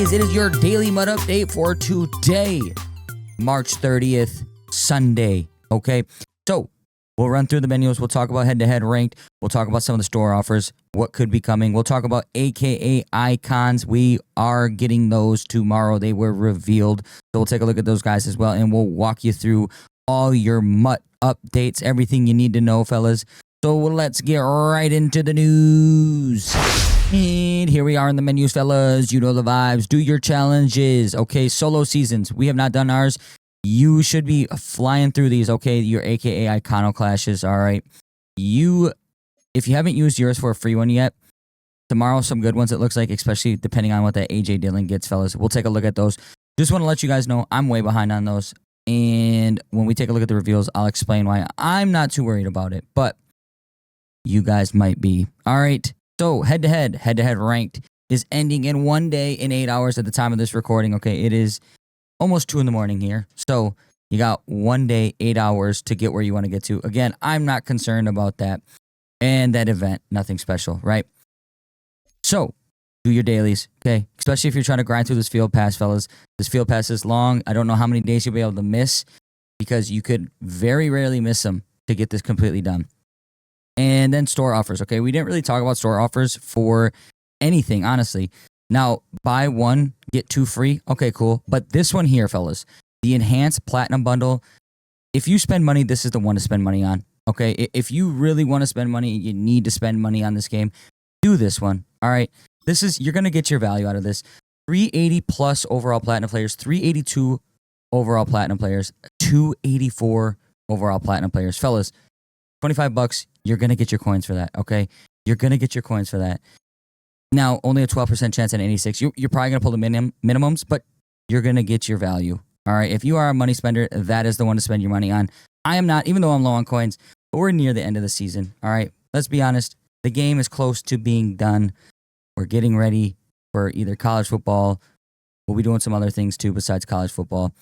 boys, it is your Daily MUT update for today, March 30th, Sunday, okay? So, we'll run through the menus, we'll talk about head-to-head ranked, we'll talk about some of the store offers, what could be coming, we'll talk about AKA icons, we are getting those tomorrow, they were revealed, so we'll take a look at those guys as well, and we'll walk you through all your MUT updates, everything you need to know, fellas. So let's get right into the news. And here we are in the menus, fellas. You know the vibes. Do your challenges. Okay, solo seasons. We have not done ours. You should be flying through these, okay? Your AKA iconoclashes, all right? If you haven't used yours for a free one yet, tomorrow some good ones it looks like, especially depending on what that AJ Dillion gets, fellas. We'll take a look at those. Just want to let you guys know I'm way behind on those. And when we take a look at the reveals, I'll explain why I'm not too worried about it. But you guys might be. All right. So head-to-head ranked is ending in 1 day in 8 hours at the time of this recording. Okay, it is almost 2 in the morning here. So you got 1 day, 8 hours to get where you want to get to. Again, I'm not concerned about that. And that event, nothing special, right? So do your dailies, okay? Especially if you're trying to grind through this field pass, fellas. This field pass is long. I don't know how many days you'll be able to miss because you could very rarely miss them to get this completely done. And then store offers, okay? We didn't really talk about store offers for anything, honestly. Now, buy one, get 2 free. Okay, cool. But this one here, fellas, the Enhanced Platinum Bundle, if you spend money, this is the one to spend money on, okay? If you really want to spend money, you need to spend money on this game, do this one, all right? You're going to get your value out of this. 380 plus overall Platinum players, 382 overall Platinum players, 284 overall Platinum players. Fellas, $25, you're going to get your coins for that, okay? You're going to get your coins for that. Now, only a 12% chance at 86. You're probably going to pull the minimums, but you're going to get your value, all right? If you are a money spender, that is the one to spend your money on. I am not, even though I'm low on coins, but we're near the end of the season, all right? Let's be honest. The game is close to being done. We're getting ready for either college football. We'll be doing some other things too besides college football.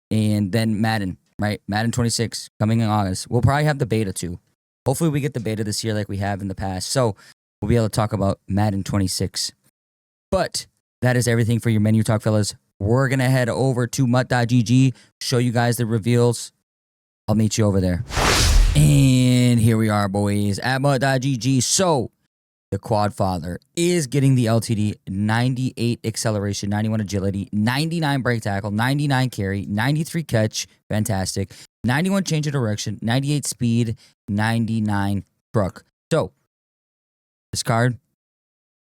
And then Madden, right? Madden 26 coming in August. We'll probably have the beta too. Hopefully we get the beta this year like we have in the past. So we'll be able to talk about Madden 26. But that is everything for your menu talk, fellas. We're going to head over to MUT.gg, show you guys the reveals. I'll meet you over there. And here we are, boys, at MUT.gg. So the Quad Father is getting the LTD, 98 acceleration, 91 agility, 99 break tackle, 99 carry, 93 catch, fantastic, 91 change of direction, 98 speed, 99 truck. So this card,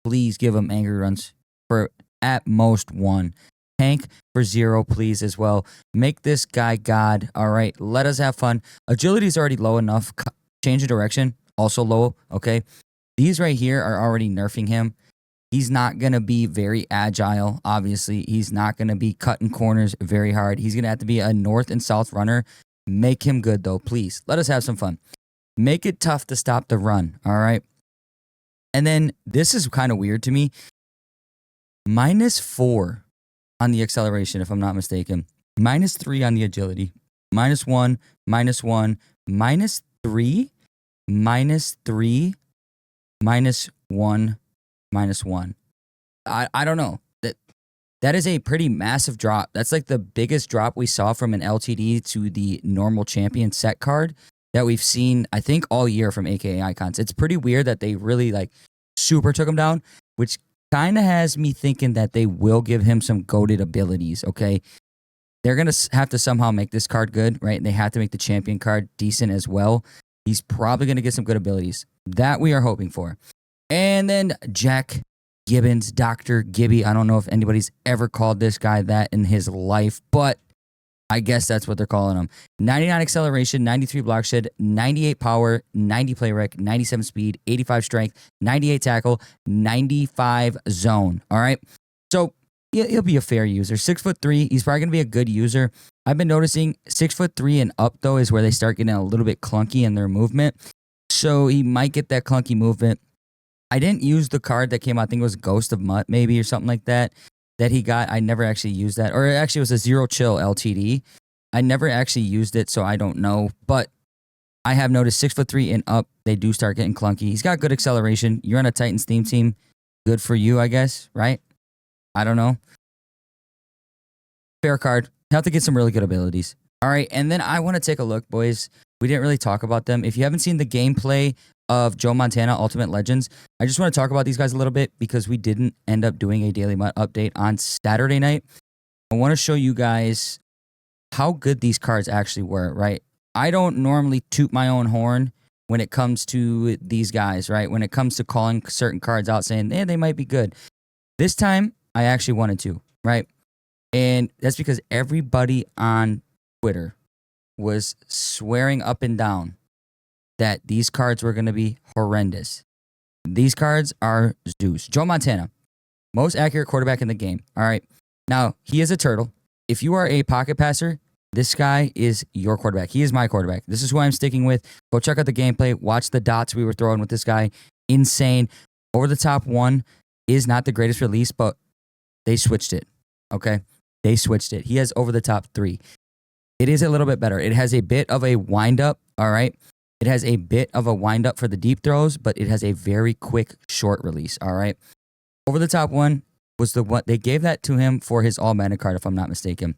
please give him angry runs for at most 1. Tank for 0, please, as well. Make this guy God. All right, let us have fun. Agility is already low enough. Change of direction, also low, okay? These right here are already nerfing him. He's not going to be very agile, obviously. He's not going to be cutting corners very hard. He's going to have to be a north and south runner. Make him good, though, please. Let us have some fun. Make it tough to stop the run, all right? And then this is kind of weird to me. -4 on the acceleration, if I'm not mistaken. -3 on the agility. -1, -1, -3, -3, -1, -1. I don't know. That is a pretty massive drop. That's like the biggest drop we saw from an LTD to the normal champion set card that we've seen, I think, all year from AKA icons. It's pretty weird that they really like super took him down, which kind of has me thinking that they will give him some goated abilities, okay? They're going to have to somehow make this card good, right? They have to make the champion card decent as well. He's probably going to get some good abilities. That we are hoping for. And then Jack Gibbons, Dr. Gibby. I don't know if anybody's ever called this guy that in his life, but I guess that's what they're calling him. 99 acceleration, 93 block shed, 98 power, 90 play rec, 97 speed, 85 strength, 98 tackle, 95 zone. All right. So he'll be a fair user. 6'3". He's probably going to be a good user. I've been noticing 6'3" and up, though, is where they start getting a little bit clunky in their movement. So he might get that clunky movement. I didn't use the card that came out. I think it was Ghost of MUT, maybe, or something like that he got. I never actually used that. Or actually, it was a Zero Chill LTD. I never actually used it, so I don't know. But I have noticed 6'3" and up, they do start getting clunky. He's got good acceleration. You're on a Titans theme team. Good for you, I guess, right? I don't know. fair card. Have to get some really good abilities. All right, and then I want to take a look, boys. We didn't really talk about them. If you haven't seen the gameplay of Joe Montana Ultimate Legends, I just want to talk about these guys a little bit because we didn't end up doing a Daily MUT update on Saturday night. I want to show you guys how good these cards actually were, right? I don't normally toot my own horn when it comes to these guys, right? When it comes to calling certain cards out saying, they might be good. This time, I actually wanted to, right? And that's because everybody on Twitter was swearing up and down that these cards were going to be horrendous. These cards are Zeus. Joe Montana, most accurate quarterback in the game. All right. Now, he is a turtle. If you are a pocket passer, this guy is your quarterback. He is my quarterback. This is who I'm sticking with. Go check out the gameplay. Watch the dots we were throwing with this guy. Insane. Over the top one is not the greatest release, but they switched it. Okay? They switched it. He has over the top 3. It is a little bit better. It has a bit of a wind up. All right? It has a bit of a wind up for the deep throws, but it has a very quick short release. All right? Over the top one was the one. They gave that to him for his all mana card, if I'm not mistaken.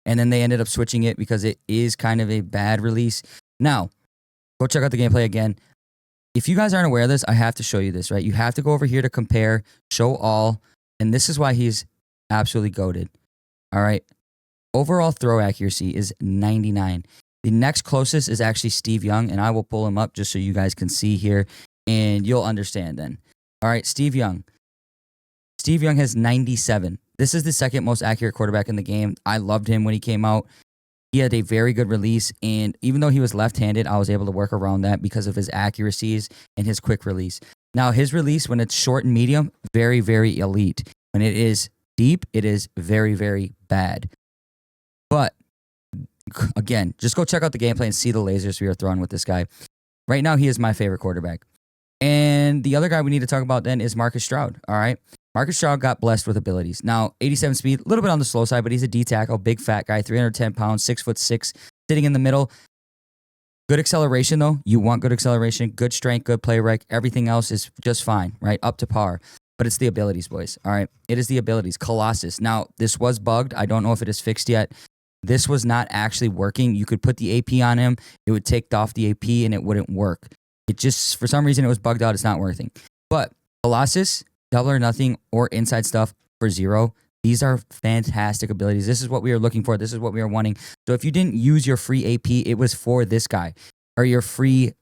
And then they ended up switching it because it is kind of a bad release. Now, go check out the gameplay again. If you guys aren't aware of this, I have to show you this, right? You have to go over here to compare, show all, and this is why he's absolutely goated. All right. Overall throw accuracy is 99. The next closest is actually Steve Young, and I will pull him up just so you guys can see here, and you'll understand then. All right, Steve Young. Steve Young has 97. This is the second most accurate quarterback in the game. I loved him when he came out. He had a very good release, and even though he was left-handed, I was able to work around that because of his accuracies and his quick release. Now, his release, when it's short and medium, very, very elite. When it is deep, it is very, very bad. But, again, just go check out the gameplay and see the lasers we are throwing with this guy. Right now, he is my favorite quarterback. And the other guy we need to talk about then is Marcus Stroud, all right? Marcus Stroud got blessed with abilities. Now, 87 speed, a little bit on the slow side, but he's a D tackle, big fat guy, 310 pounds, 6'6", sitting in the middle. Good acceleration, though. You want good acceleration, good strength, good play rec. Everything else is just fine, right? Up to par. But it's the abilities, boys, all right? It is the abilities. Colossus. Now, this was bugged. I don't know if it is fixed yet. This was not actually working. You could put the AP on him. It would take off the AP, and it wouldn't work. It just, for some reason, it was bugged out. It's not working. But Colossus, double or nothing, or inside stuff for 0. These are fantastic abilities. This is what we are looking for. This is what we are wanting. So if you didn't use your free AP, it was for this guy. Or your free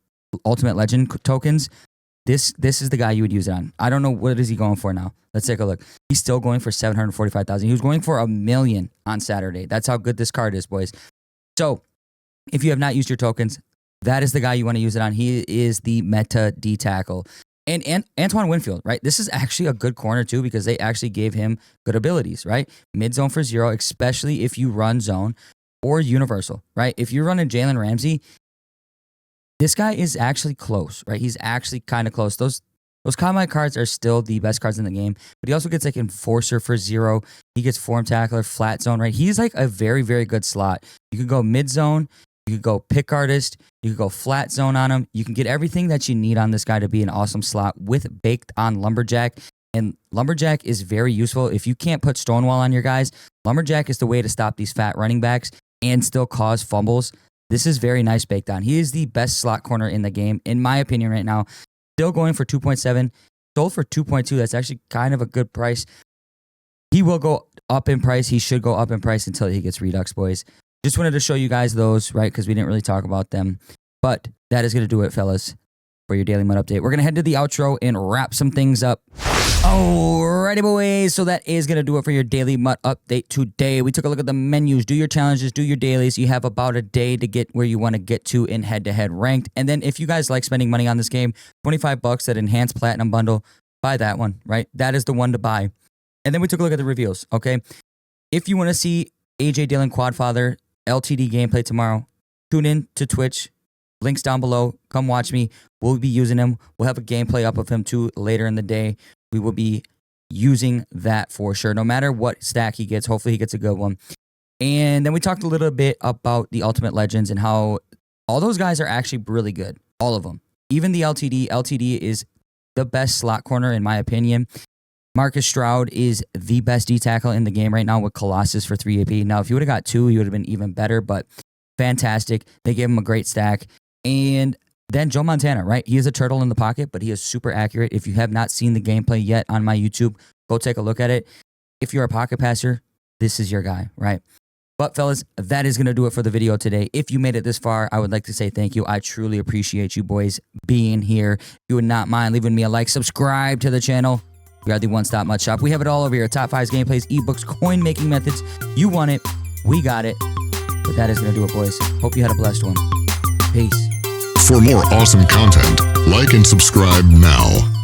Ultimate Legend tokens. This is the guy you would use it on. I don't know, what is he going for now? Let's take a look. He's still going for 745,000. He was going for $1 million on Saturday. That's how good this card is, boys. So if you have not used your tokens, that is the guy you want to use it on. He is the meta D tackle. And Antoine Winfield, right? This is actually a good corner too because they actually gave him good abilities, right? Mid zone for 0, especially if you run zone or universal, right? If you're running Jalen Ramsey, this guy is actually close, right? He's actually kind of close. Those combine cards are still the best cards in the game, but he also gets like Enforcer for 0. He gets Form Tackler, Flat Zone, right? He's like a very, very good slot. You could go mid zone. You could go pick artist. You could go flat zone on him. You can get everything that you need on this guy to be an awesome slot with baked on Lumberjack. And Lumberjack is very useful. If you can't put Stonewall on your guys, Lumberjack is the way to stop these fat running backs and still cause fumbles. This is very nice baked on. He is the best slot corner in the game, in my opinion right now. Still going for 2.7. Sold for 2.2. That's actually kind of a good price. He will go up in price. He should go up in price until he gets Redux, boys. Just wanted to show you guys those, right? Because we didn't really talk about them. But that is going to do it, fellas, for your Daily MUT update. We're going to head to the outro and wrap some things up. Alrighty, boys. So that is going to do it for your Daily MUT update today. We took a look at the menus. Do your challenges. Do your dailies. You have about a day to get where you want to get to in head-to-head ranked. And then if you guys like spending money on this game, $25, that Enhanced Platinum Bundle, buy that one, right? That is the one to buy. And then we took a look at the reveals, okay? If you want to see AJ Dillon Quadfather LTD gameplay tomorrow, tune in to Twitch. Links down below. Come watch me. We'll be using him. We'll have a gameplay up of him too later in the day. We will be using that for sure. No matter what stack he gets, hopefully he gets a good one. And then we talked a little bit about the Ultimate Legends and how all those guys are actually really good. All of them. Even the LTD. LTD is the best slot corner in my opinion. Marcus Stroud is the best D tackle in the game right now with Colossus for 3 AP. Now, if you would have got 2, you would have been even better, but fantastic. They gave him a great stack. And then Joe Montana, right? He is a turtle in the pocket, but he is super accurate. If you have not seen the gameplay yet on my YouTube, go take a look at it. If you're a pocket passer, this is your guy, right? But fellas, that is going to do it for the video today. If you made it this far, I would like to say thank you. I truly appreciate you boys being here. If you would not mind leaving me a like, subscribe to the channel. We are the one-stop MUT shop. We have it all over here. Top 5s, gameplays, ebooks, coin making methods. You want it. We got it. But that is going to do it, boys. Hope you had a blessed one. Peace. For more awesome content, like and subscribe now.